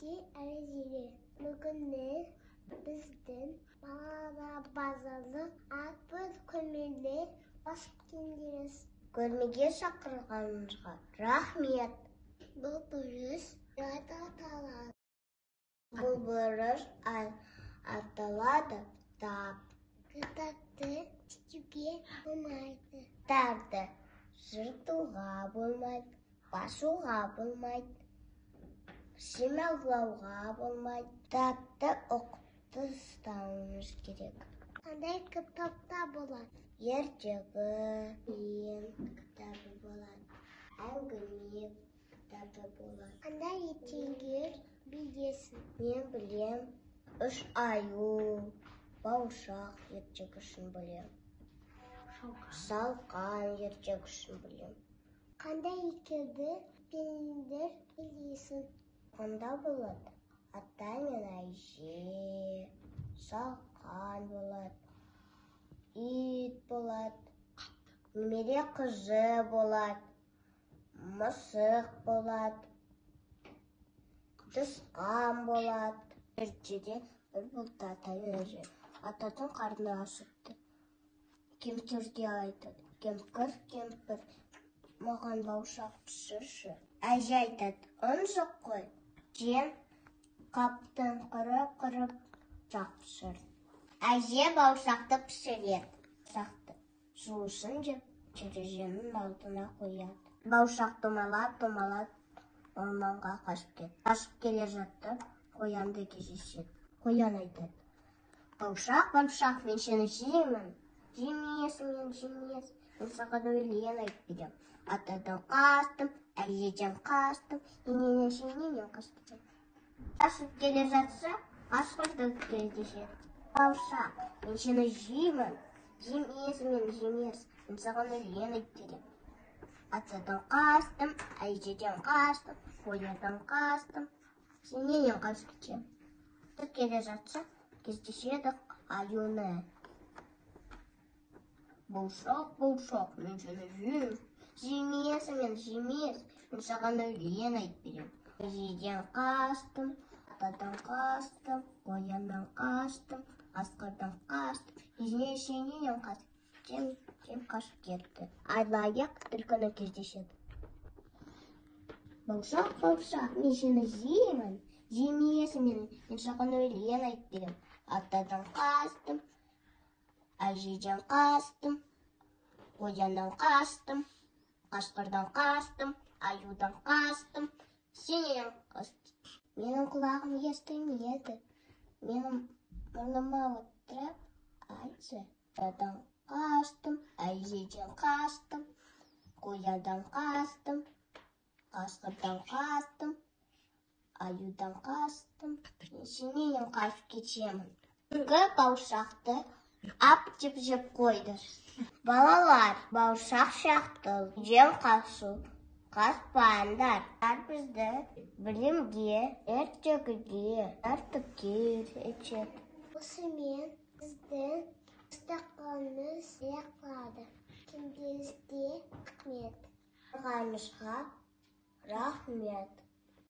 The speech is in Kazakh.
Сізге әрезере. Бүгінгі біздің балалар базарлық әрбір көмелі басып кендеріз. Көрмеге шақырғаныңызға рахмет. Бұл бұрыш аталады. Бұл бұрыш аталады тап. Кітапты тістеуге болмайды. Кітапты жыртуға болмайды, басуға болмайды, шимайлауға болмайды. Кітапты оқып ұстауымыз керек. Қандай кітапта болады? Ертегі, өлең кітабы болады, әңгіме кітабы болады. Қандай ертегілер білесің? Мен білем, үш аю, бауырсақ ертегісін білем. Шалқан ертегісін білем. Қандай ертегі білесің? Онда болады ата мен әже, шалқан болады, ит болады, немере қызы болады, мысық болады, тышқан болады. Ертеде бір болды ата мен әже. Атаның қарны ашыпты. Кемпірге айтады: кемпір, кемпір, маған бауырсақ пісірші. Әже айтады: ұн жоқ қой. Сен қаптың қырып бауырсақ пісір. Әже бауырсақты пісіреді. Бауырсақты жуысын деп терезенің алдына қояды. Бауырсақ домалап орманға қашып кетті. Қашып келе жатты, қоянды кездеседі. Қоян айтады: бауырсақ, мен сені жеймін. Жемесің, мен саған өлең айтып берем. Атадан қастым, әжеден қастым, ененен қастым. Қашып келе жатса, қасқырды кездеседі. Бауырсақ, мен сені жеймін. Жемесің, мен саған өлең айтып берем. Атадан қастым, әжеден қастым, қояндан қастым, ененен қастым. Келе жатса, кездеседі аюны. Бауырсақ, мен сені жеймін. Жемесің, мен саған өлең айтып берем. Әжеден қастым, атадан қастым, қояндан қастым, қасқырдан қастым, ененен қастым. Деп қашып кетті. Айлайық түлкіні кездеседі. Бауырсақ, мен сені жеймін. Жемесің, мен саған өлең айтып берем. Атадан қастым, әжеден қастым, қояндан қастым, қасқырдан қастым, аюдан қастым, сенен қастым. Менің құлағым естімеді. Менің мұрныма отырып айтшы. Атадан қастым, әжеден қастым, қояндан қастым, қасқырдан қастым, аюдан қастым, сенен қашып кетемін. Бүгінгі бауырсақты жеп қойды. Балалар, бауырсақ сияқты жем қашу қаспаңдар. Бізді білімге, ертегіге тәртіпке үйретеді. Осымен біздің дастарханымыз аяқталды. Күндеріңізге рахмет. Рахмет.